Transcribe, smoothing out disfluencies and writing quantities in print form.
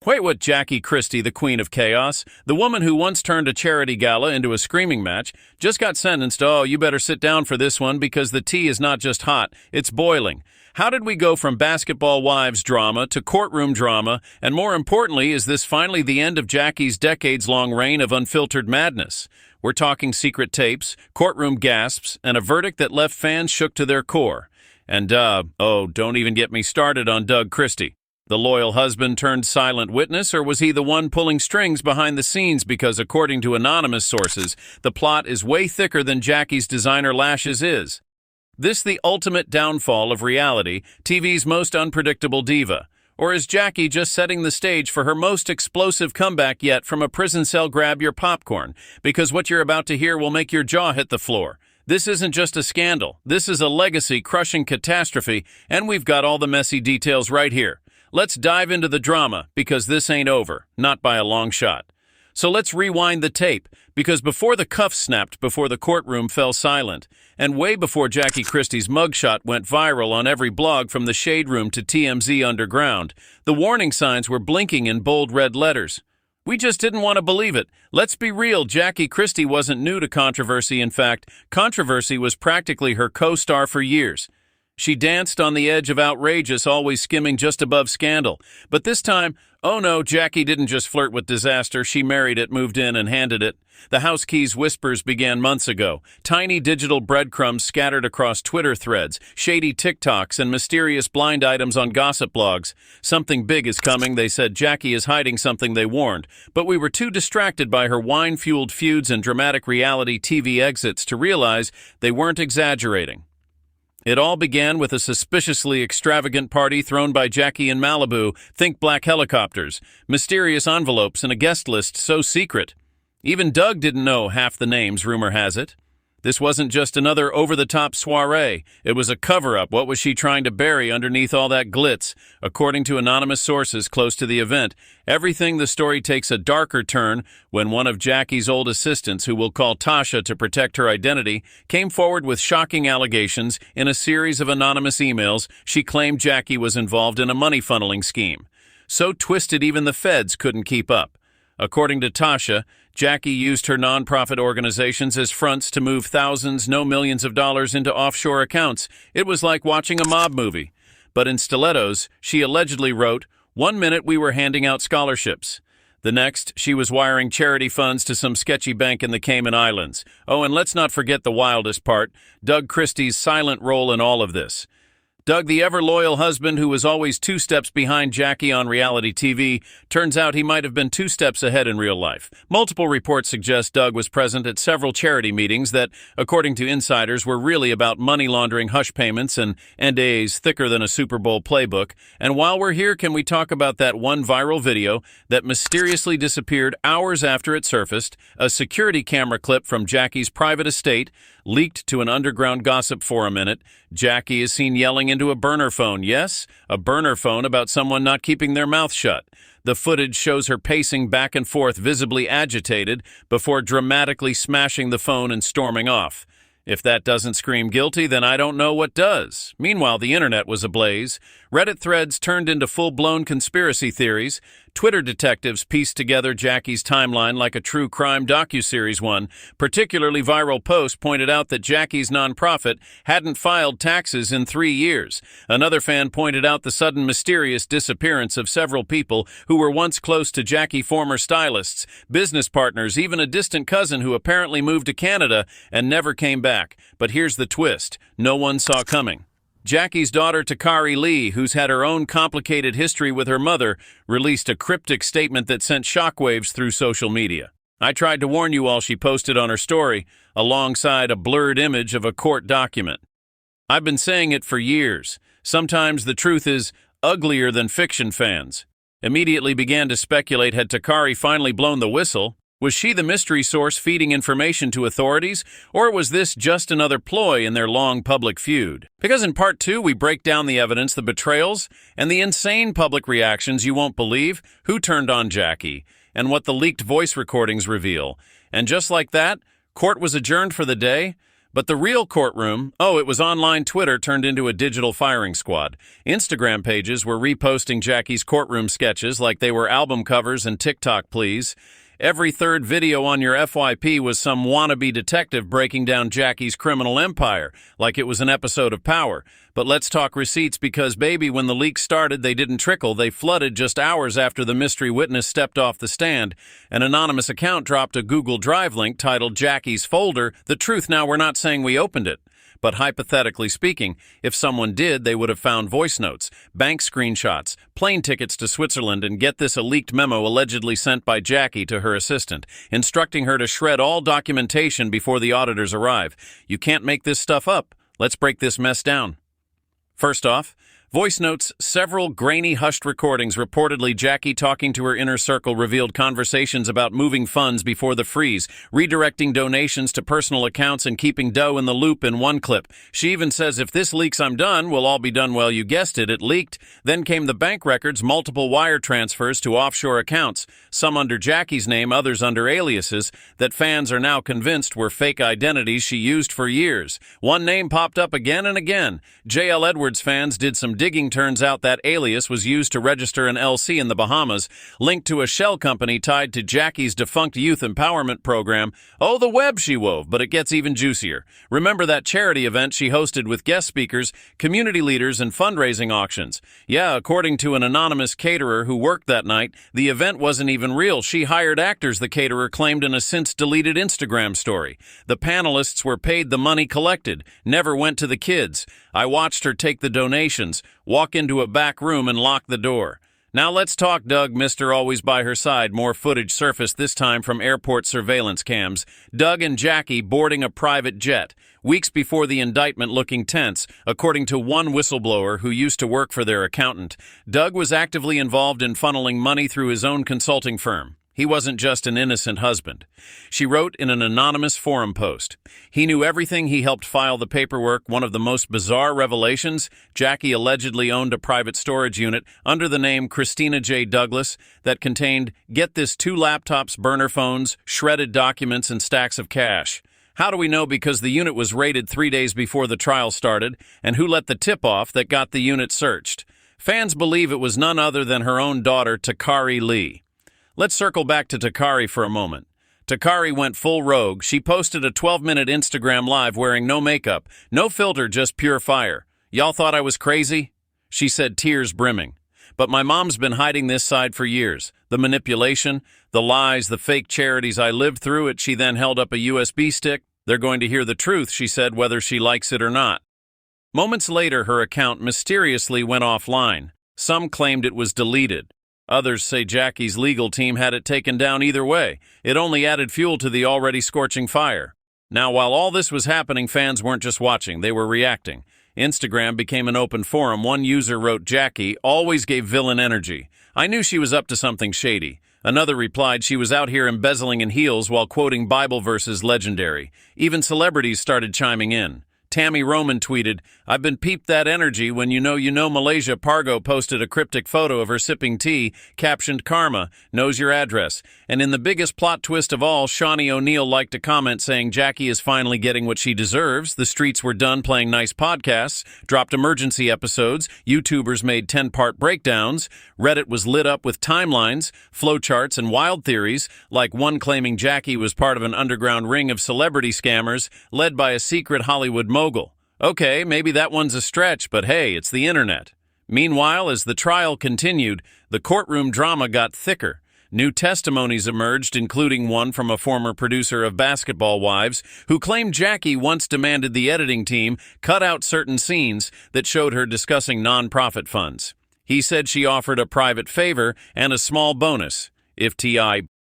Wait, what? Jackie Christie, the queen of chaos, the woman who once turned a charity gala into a screaming match, just got sentenced. Oh, you better sit down for this one because the tea is not just hot, it's boiling. How did we go from basketball wives drama to courtroom drama, and more importantly, is this finally the end of Jackie's decades-long reign of unfiltered madness? We're talking secret tapes, courtroom gasps, and a verdict that left fans shook to their core. And don't even get me started on Doug Christie. The loyal husband turned silent witness, or was he the one pulling strings behind the scenes? Because according to anonymous sources, the plot is way thicker than Jackie's designer lashes is. This the ultimate downfall of reality, TV's most unpredictable diva. Or is Jackie just setting the stage for her most explosive comeback yet from a prison cell? Grab your popcorn, because what you're about to hear will make your jaw hit the floor. This isn't just a scandal. This is a legacy-crushing catastrophe, and we've got all the messy details right here. Let's dive into the drama, because this ain't over, not by a long shot. So let's rewind the tape, because before the cuffs snapped, before the courtroom fell silent, and way before Jackie Christie's mugshot went viral on every blog from the Shade Room to TMZ Underground, the warning signs were blinking in bold red letters. We just didn't want to believe it. Let's be real, Jackie Christie wasn't new to controversy. In fact, controversy was practically her co-star for years. She danced on the edge of outrageous, always skimming just above scandal. But this time, oh no, Jackie didn't just flirt with disaster, she married it, moved in, and handed it. The house keys whispers began months ago. Tiny digital breadcrumbs scattered across Twitter threads, shady TikToks, and mysterious blind items on gossip blogs. Something big is coming, they said. Jackie is hiding something, they warned. But we were too distracted by her wine-fueled feuds and dramatic reality TV exits to realize they weren't exaggerating. It all began with a suspiciously extravagant party thrown by Jackie in Malibu. Think black helicopters, mysterious envelopes, and a guest list so secret. Even Doug didn't know half the names, rumor has it. This wasn't just another over-the-top soiree. It was a cover-up. What was she trying to bury underneath all that glitz? According to anonymous sources close to the event, the story takes a darker turn when one of Jackie's old assistants, who we'll call Tasha to protect her identity, came forward with shocking allegations. In a series of anonymous emails, she claimed Jackie was involved in a money funneling scheme. So twisted even the feds couldn't keep up. According to Tasha, Jackie used her nonprofit organizations as fronts to move thousands, no millions of dollars into offshore accounts. It was like watching a mob movie. But in stilettos, she allegedly wrote, "One minute we were handing out scholarships. The next, she was wiring charity funds to some sketchy bank in the Cayman Islands. Oh, and let's not forget the wildest part, Doug Christie's silent role in all of this. Doug, the ever-loyal husband who was always 2 steps behind Jackie on reality TV, turns out he might have been 2 steps ahead in real life. Multiple reports suggest Doug was present at several charity meetings that, according to insiders, were really about money laundering, hush payments, and NDAs thicker than a Super Bowl playbook. And while we're here, can we talk about that one viral video that mysteriously disappeared hours after it surfaced? A security camera clip from Jackie's private estate leaked to an underground gossip forum in it. Jackie is seen yelling into a burner phone. Yes, a burner phone about someone not keeping their mouth shut. The footage shows her pacing back and forth, visibly agitated, before dramatically smashing the phone and storming off. If that doesn't scream guilty, then I don't know what does. Meanwhile, the internet was ablaze. Reddit threads turned into full-blown conspiracy theories. Twitter detectives pieced together Jackie's timeline like a true crime docuseries one. Particularly viral post pointed out that Jackie's nonprofit hadn't filed taxes in 3 years. Another fan pointed out the sudden mysterious disappearance of several people who were once close to Jackie, former stylists, business partners, even a distant cousin who apparently moved to Canada and never came back. But here's the twist no one saw coming. Jackie's daughter, Takari Lee, who's had her own complicated history with her mother, released a cryptic statement that sent shockwaves through social media. I tried to warn you all, she posted on her story, alongside a blurred image of a court document. I've been saying it for years. Sometimes the truth is uglier than fiction fans. Immediately began to speculate, had Takari finally blown the whistle? Was she the mystery source feeding information to authorities, or was this just another ploy in their long public feud? Because in part 2, we break down the evidence, the betrayals, and the insane public reactions you won't believe, who turned on Jackie, and what the leaked voice recordings reveal. And just like that, court was adjourned for the day, But the real courtroom, it was online Twitter turned into a digital firing squad. Instagram pages were reposting Jackie's courtroom sketches like they were album covers and TikTok pleas. Every third video on your FYP was some wannabe detective breaking down Jackie's criminal empire, like it was an episode of Power. But let's talk receipts because, baby, when the leaks started, they didn't trickle. They flooded just hours after the mystery witness stepped off the stand. An anonymous account dropped a Google Drive link titled Jackie's Folder. The truth now, we're not saying we opened it. But hypothetically speaking, if someone did, they would have found voice notes, bank screenshots, plane tickets to Switzerland, and get this, a leaked memo allegedly sent by Jackie to her assistant, instructing her to shred all documentation before the auditors arrive. You can't make this stuff up. Let's break this mess down. First off, voice notes, several grainy, hushed recordings. Reportedly, Jackie talking to her inner circle revealed conversations about moving funds before the freeze, redirecting donations to personal accounts, and keeping dough in the loop in one clip. She even says, if this leaks, I'm done. We'll all be done. Well, you guessed it, it leaked. Then came the bank records, multiple wire transfers to offshore accounts, some under Jackie's name, others under aliases, that fans are now convinced were fake identities she used for years. One name popped up again and again. J.L. Edwards fans did some digging. Turns out that alias was used to register an LC in the Bahamas, linked to a shell company tied to Jackie's defunct youth empowerment program. Oh, the web she wove, but it gets even juicier. Remember that charity event she hosted with guest speakers, community leaders, and fundraising auctions? Yeah, according to an anonymous caterer who worked that night, the event wasn't even real. She hired actors, the caterer claimed in a since-deleted Instagram story. The panelists were paid the money collected, never went to the kids. I watched her take the donations, walk into a back room, and lock the door. Now let's talk Doug, Mr. Always by her side. More footage surfaced, this time from airport surveillance cams. Doug and Jackie boarding a private jet. Weeks before the indictment, looking tense, according to one whistleblower who used to work for their accountant. Doug was actively involved in funneling money through his own consulting firm. He wasn't just an innocent husband. She wrote in an anonymous forum post. He knew everything. He helped file the paperwork. One of the most bizarre revelations, Jackie allegedly owned a private storage unit under the name Christina J. Douglas that contained, get this, 2 laptops, burner phones, shredded documents, and stacks of cash. How do we know? Because the unit was raided 3 days before the trial started, and who let the tip-off that got the unit searched? Fans believe it was none other than her own daughter, Takari Lee. Let's circle back to Takari for a moment. Takari went full rogue. She posted a 12-minute Instagram live wearing no makeup, no filter, just pure fire. Y'all thought I was crazy? She said, tears brimming. But my mom's been hiding this side for years. The manipulation, the lies, the fake charities, I lived through it. She then held up a USB stick. They're going to hear the truth, she said, whether she likes it or not. Moments later, her account mysteriously went offline. Some claimed it was deleted. Others say Jackie's legal team had it taken down. Either way, it only added fuel to the already scorching fire. Now, while all this was happening, fans weren't just watching, they were reacting. Instagram became an open forum. One user wrote, Jackie always gave villain energy. I knew she was up to something shady. Another replied, she was out here embezzling in heels while quoting Bible verses, legendary. Even celebrities started chiming in. Tammy Roman tweeted, I've been peeped that energy when you know. Malaysia Pargo posted a cryptic photo of her sipping tea, captioned Karma, knows your address. And in the biggest plot twist of all, Shawnee O'Neal liked a comment saying Jackie is finally getting what she deserves. The streets were done playing nice podcasts, dropped emergency episodes, YouTubers made 10-part breakdowns, Reddit was lit up with timelines, flowcharts, and wild theories, like one claiming Jackie was part of an underground ring of celebrity scammers led by a secret Hollywood mogul. Okay, maybe that one's a stretch, but hey, it's the internet. Meanwhile, as the trial continued, the courtroom drama got thicker. New testimonies emerged, including one from a former producer of Basketball Wives who claimed Jackie once demanded the editing team cut out certain scenes that showed her discussing nonprofit funds. He said she offered a private favor and a small bonus if T.I.